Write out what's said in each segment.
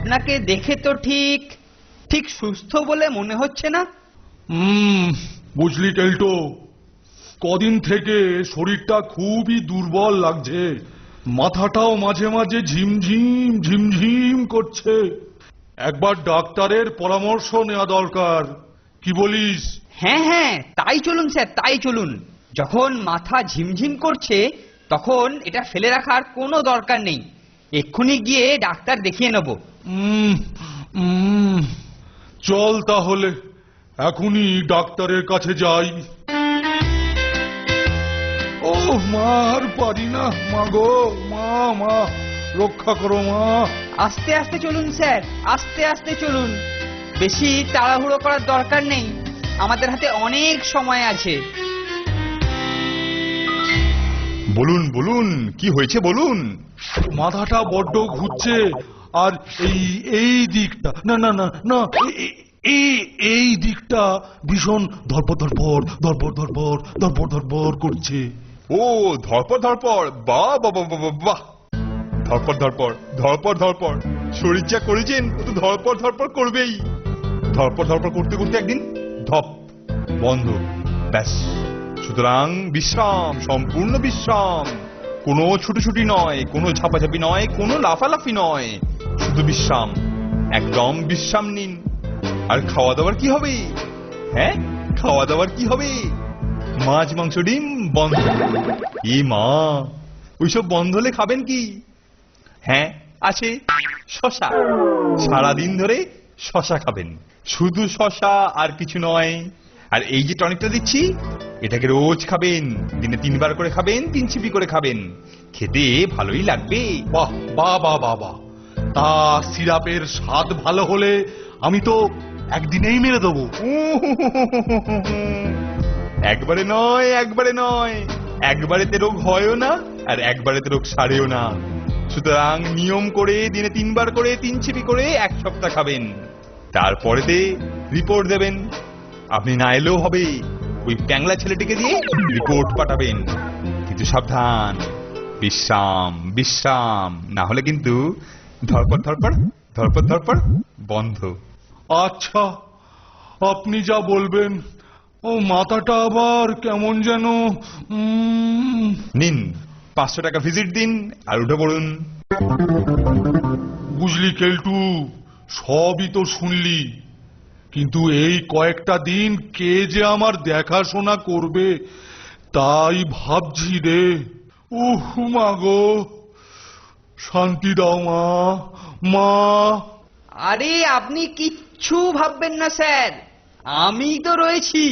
আপনাকে দেখে তো ঠিক ঠিক সুস্থ বলে মনে হচ্ছে না। বুঝলি কেলটো, কদিন থেকে শরীরটা খুবই দুর্বল লাগছে, মাথাটাও মাঝে মাঝে ঝিমঝিম ঝিমঝিম করছে। একবার ডাক্তারের পরামর্শ নেওয়া দরকার, কি বলিস? হ্যাঁ হ্যাঁ, তাই চলুন স্যার, তাই চলুন। যখন মাথা ঝিমঝিম করছে তখন এটা ফেলে রাখার কোনো দরকার নেই, এক্ষুনি গিয়ে ডাক্তার দেখিয়ে নেব। চল তাহলে এখনই ডাক্তারের কাছে যাই। ও মা, আর পারি না, মা গো, মা মা রক্ষা করো মা। আস্তে আস্তে চলুন স্যার, আস্তে আস্তে চলুন, বেশি তাড়াহুড়ো করার দরকার নেই, আমাদের হাতে অনেক সময় আছে। বলুন বলুন, কি হয়েছে বলুন। মাথাটা বড্ড ঘুরছে, আর এই দিকটা, না না না না, এই দিকটা ভীষণ ধরপড় ধরপড় ধরপড় ধরপড় ধরপড় ধরপড় করছে। ও ধরপড় ধরপড়, বাহ বাহ বাহ বাহ, ধরপড় ধরপড় ধরপড় ধরপড়, শরীর যা করেছেন ও তো ধরপড় ধরপড় করবেই। ধরপড় ধরপড় করতে করতে একদিন ধপ, বন্ধ, ব্যাস। সুতরাং বিশ্রাম, সম্পূর্ণ বিশ্রাম, কোনো ছুটোছুটি নয়, কোনো ঝাপাঝাপি নয়, কোনো লাফালাফি নয়, শুধু বিশ্রাম, একদম বিশ্রাম নিন। আর খাওয়া দাওয়ার কি হবে? হ্যাঁ, খাওয়া দাওয়ার কি হবে? মাছ মাংস ডিম বন্ধ। এ মা, ওইসব বন্ধ হলে খাবেন কি? হ্যাঁ আছে, শশা, সারাদিন ধরে শশা খাবেন, শুধু শশা, আর কিছু নয়। আর এই যে টনিকটা দিচ্ছি, এটাকে রোজ খাবেন, দিনে 3 বার করে খাবেন, 3 চিপি করে খাবেন, খেতে ভালোই লাগবে। বাহ বাহ বাহ বাহ বাহ, তা সিরাপের স্বাদ ভালো হলে আমি তো একদিনেই মেরে দেবো। একবারে নয়, একবারে নয়, একবারেতে রোগ হয়ও না, আর একবারেতে রোগ সারেও না। সুতরাং নিয়ম করে দিনে 3 বার করে 3 চিপি করে 1 সপ্তাহ খাবেন, তারপরেতে রিপোর্ট দেবেন। আপনি না এলেও হবে, ওই প্যাংলা ছেলেটিকে দিয়ে রিপোর্ট পাঠাবেন। কিন্তু সাবধান, বিশ্রাম বিশ্রাম, না হলে কিন্তু ধরপড় ধরপড় ধরপড় ধরপড় বন্ধ। আচ্ছা, আপনি যা বলবেন। ও মাথাটা আবার কেমন যেন। নিন 500 টাকা ভিজিট দিন আর উঠে পড়ুন। বুঝলি কেলটু, সবই তো শুনলি, কিন্তু এই কয়েকটা দিন কে যে আমার দেখাশোনা করবে তাই ভাবছি রে। মা গো, শান্তি দাও মা, মা। আরে আপনি কিচ্ছু ভাববেন না স্যার, আমি তো রয়েছি,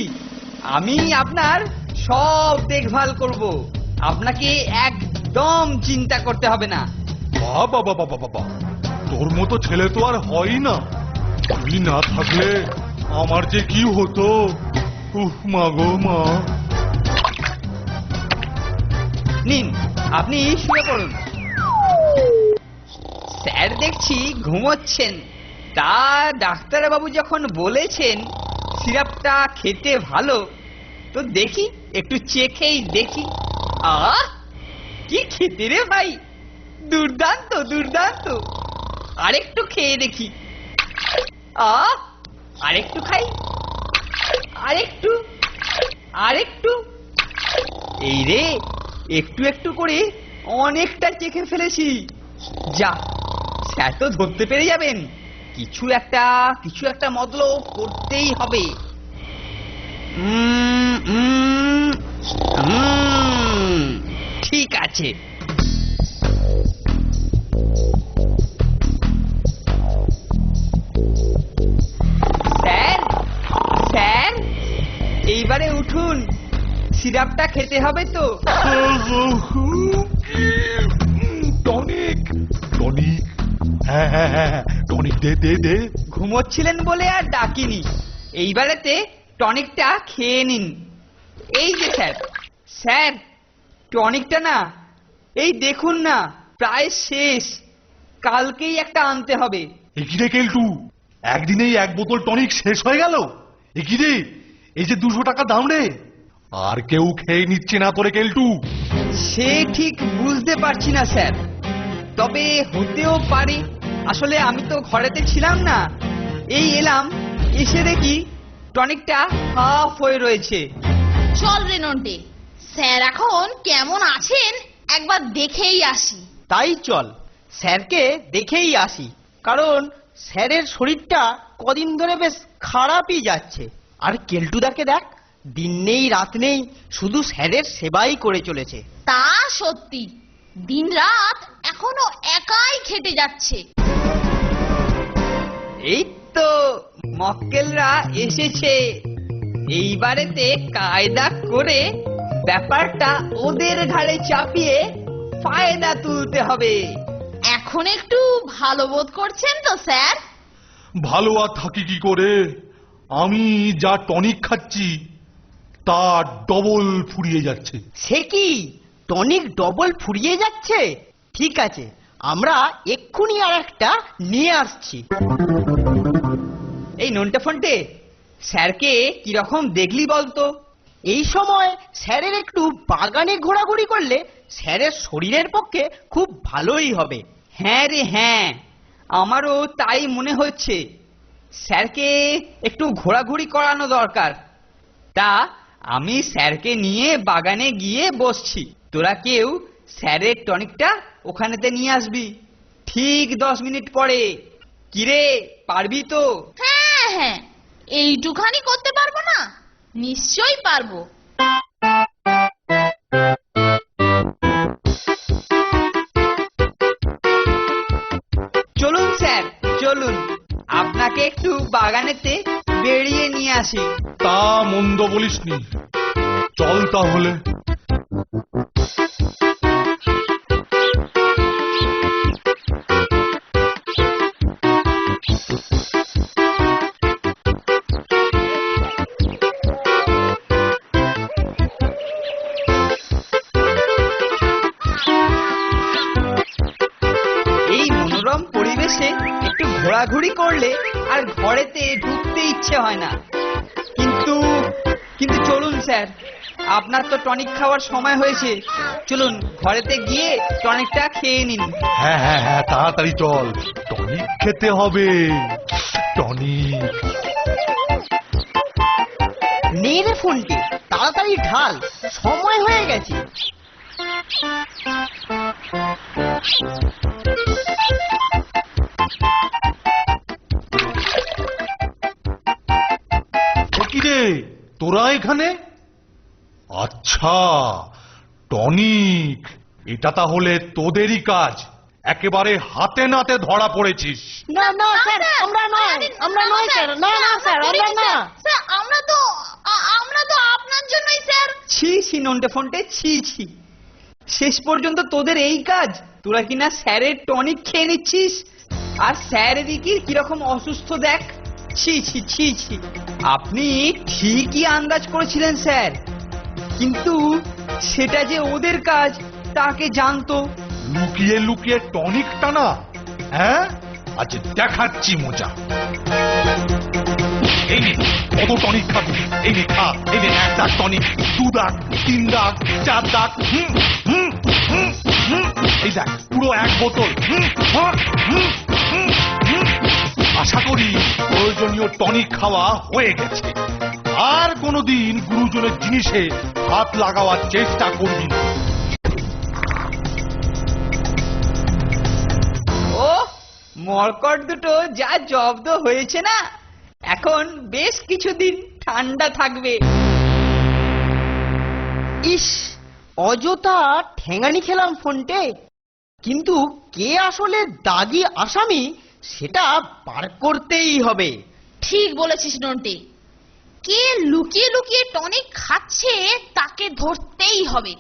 আমি আপনার সব দেখভাল করব, আপনাকে একদম চিন্তা করতে হবে না। বাবা বাবা বাবা বাবা, তোর মতো ছেলে তো আর হয় না, তুই না থাকলে আমার যে কি হতো। মা গো মা। নিন, আপনি শুয়ে পড়ুন। স্যার দেখছি ঘুমোচ্ছেন, তা ডাক্তারবাবু যখন বলেছেন সিরাপটা খেতে ভালো, তো দেখি একটু চেখেই দেখি। কি খেতে রে ভাই, দুর্দান্ত দুর্দান্ত, আরেকটু খেয়ে দেখি। আরেকটু খাই, আরেকটু, আরেকটু। এই রে, একটু একটু করে অনেকটা চেখে ফেলেছি। যা, স্যার তো ধরতে পেরে যাবেন, কিছু একটা মতলব করতেই হবে। ঠিক আছে। স্যার স্যার, এইবারে উঠুন, সিরাপটা খেতে হবে তো। টনিক, টনিক, হ্যাঁ হ্যাঁ হ্যাঁ, টনিক দে দে দে। ঘুমোচ্ছিলেন বলে আর ডাকিনি, এইবারেতে টনিকটা খেয়ে নিন। এই যে স্যার, স্যার টনিকটা না, এই দেখুন না, প্রায় শেষ, কালকেই একটা আনতে হবে। একিরে কেলটু, একদিনেই 1 বোতল টনিক শেষ হয়ে গেল? একিরে, এই যে 200 টাকা দাম রে, আর কেউ খেয়ে নিচ্ছে না তোরে কেলটু? সে ঠিক বুঝতে পারছি না স্যার, তবে হতেও পারে। আসলে আমি তো ঘরেতে ছিলাম না, এই এলাম, এসে দেখি টনিকটা হাফ হয়ে রয়েছে। চল রে নন্টে, স্যার এখন কেমন আছেন একবার দেখেই আসি। তাই চল স্যারকে দেখেই আসি, কারণ স্যারের শরীরটা কদিন ধরে বেশ খারাপই যাচ্ছে। আর কেলটুদাকে দেখ, দিন নেই রাত নেই শুধু স্যারের সেবাই করে চলেছে। তা সত্যি, দিনরাত এখনো একাই খেটে যাচ্ছে। এই তো মক্কেলরা এসেছে, এইবারেতে কায়দা করে ব্যাপারটা ওদের ঘাড়ে চাপিয়ে ফায়দা তুলতে হবে। এখন একটু ভালো বোধ করছেন তো স্যার? ভালো আর থাকি কি করে, আমি যা টনিক খাচ্ছি তা ডবল ফুরিয়ে যাচ্ছে। সে কি, টনিক ডবল ফুরিয়ে যাচ্ছে? ঠিক আছে, আমরা এক্ষুনি আর একটা নিয়ে আসছি। এই নন্টে ফন্টে, স্যারকে কিরকম দেখলি বলতো? এই সময় স্যারের একটু বাগানে ঘোরাঘুরি করলে স্যারের শরীরের পক্ষে খুব ভালোই হবে। হ্যাঁ রে হ্যাঁ, আমারও তাই মনে হচ্ছে, স্যারকে একটু ঘোরাঘুরি করানো দরকার। তা আমি স্যারকে নিয়ে বাগানে গিয়ে বসছি, তোরা কেউ স্যারের টনিকটা ওখানেতে নিয়ে আসবি ঠিক 10 মিনিট পরে। কিরে, পারবি তো? হ্যাঁ হ্যাঁ, এইটুখানি করতে পারবো না? নিশ্চয়ই পারবো। চলুন স্যার, চলুন, আপনাকে একটু বাগানেতে বেরিয়ে নিয়ে আসি। তা মন্দ বলিসনি, চল তাহলে। এই মনোরম পরিবেশে একটু ঘোরাঘুরি করলে আর ঘরেতে ঢুকতে ইচ্ছে হয় না। কিন্তু কিন্তু চলুন স্যার, আপনার তো টনিক খাওয়ার সময় হয়েছে, চলুন ঘরেতে গিয়ে টনিকটা খেয়ে নিন। হ্যাঁ হ্যাঁ হ্যাঁ, তাড়াতাড়ি চল, টনিক খেতে হবে। টনিক নে রে ফোনটি, তাড়াতাড়ি ঢাল, সময় হয়ে গেছে। কি রে, তোরা এখানে? আচ্ছা, টনিক, এটা তাহলে তোদেরই কাজ, একেবারে হাতে নাতে ধরা পড়েছিস। না না স্যার, আমরা নয়, আমরা নয় স্যার, না না স্যার, আমরা না। স্যার, আমরা তো আপনার জন্যই স্যার। ছি ছি নন্টে ফন্টে, ছি ছি, শেষ পর্যন্ত তোদের এই কাজ? তোরা কিনা স্যারের টনিক খেয়ে নিচ্ছিস, আর স্যার এদিকে কিরকম অসুস্থ দেখ। ছি ছি ছি ছি, আপনি ঠিকই আন্দাজ করেছিলেন স্যার, কিন্তু সেটা যে ওদের কাজ তাকে জানতো। লুকিয়ে লুকিয়ে টনিক টানা, হ্যাঁ? আজ দেখাচ্ছি মজা। এই নে, কত টনিক খাবি? এই নে খা, এই নে 1 দাগ টনিক, 2 দাগ, 3 দাগ, 4 দাগ, এই দেখ পুরো 1 বোতল। আশা করি প্রয়োজনীয় টনিক খাওয়া হয়ে গেছে। আর কোনোদিন গুরুজনের জিনিসে হাত লাগাবার চেষ্টা করবি না। ও মরকট দুটো যা জব্দ হয়েছে না, এখন বেশ কিছুদিন ঠান্ডা থাকবে। ইস, অযথা ঠেঙানি খেলাম ফোনটে, কিন্তু কে আসলে দাগি আসামি সেটা বার করতেই হবে। ঠিক বলেছিস নন্টে, কে লুকিয়ে লুকিয়ে টনিক খাচ্ছে তাকে ধরতেই হবে।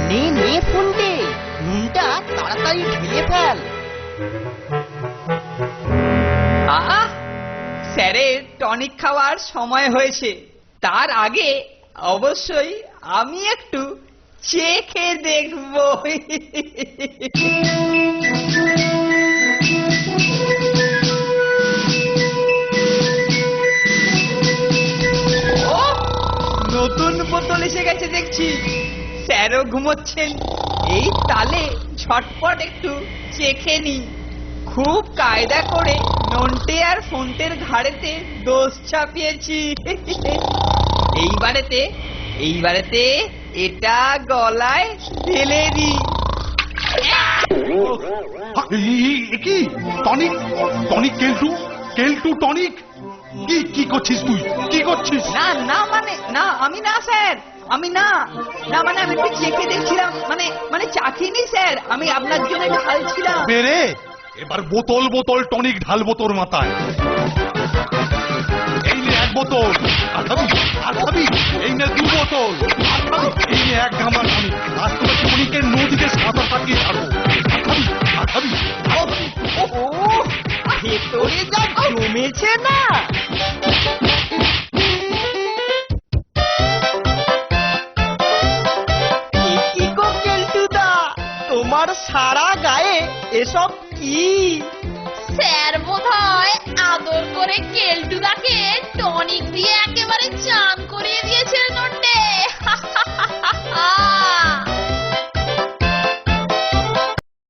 নে নে ফোনটে, নুনটা তাড়াতাড়ি ঢেলে ফেল। আহ, স্যারের টনিক খাওয়ার সময় হয়েছে, তার আগে অবশ্যই আমি একটু চেখে দেখব। ও, নতুন বোতল এসে গেছে দেখছি, স্যারও ঘুমোচ্ছেন, এই তালে ঝটপট একটু চেখে নি। খুব কায়দা করে নন্টে আর ফোনটের ঘাড়েতে দোষ চাপিয়েছি। এইবারেতে এটা গলায় ঢেলে দি। কি tonic? Tonic Keltu? Keltu tonic? কি করছিস তুই? কি করছিস? না আমি না স্যার, আমি না মানে আমি একটু চেখে দেখছিলাম, মানে চাখিনি স্যার, আমি আপনার জন্য ঢালছিলাম। বেরে এবার বোতল বোতল টনিক ঢালবো তোর মাথায়। এই নে 1 বোতল। আর খাবি? এই নে 2 বোতল। আর খাবি? এই নে 1 গামা টনিক। আজ তোকে টনিকের নদীতে সাঁতার কাটিয়ে ছাড়বো। আর খাবি? ও ভেতরে যা জমেছে না। কি গো কেলটুদা, তোমার সারা গায়ে এসব কি? স্যার বোধহয় আদর করে কেলটুদাকে টনিক দিয়ে একেবারে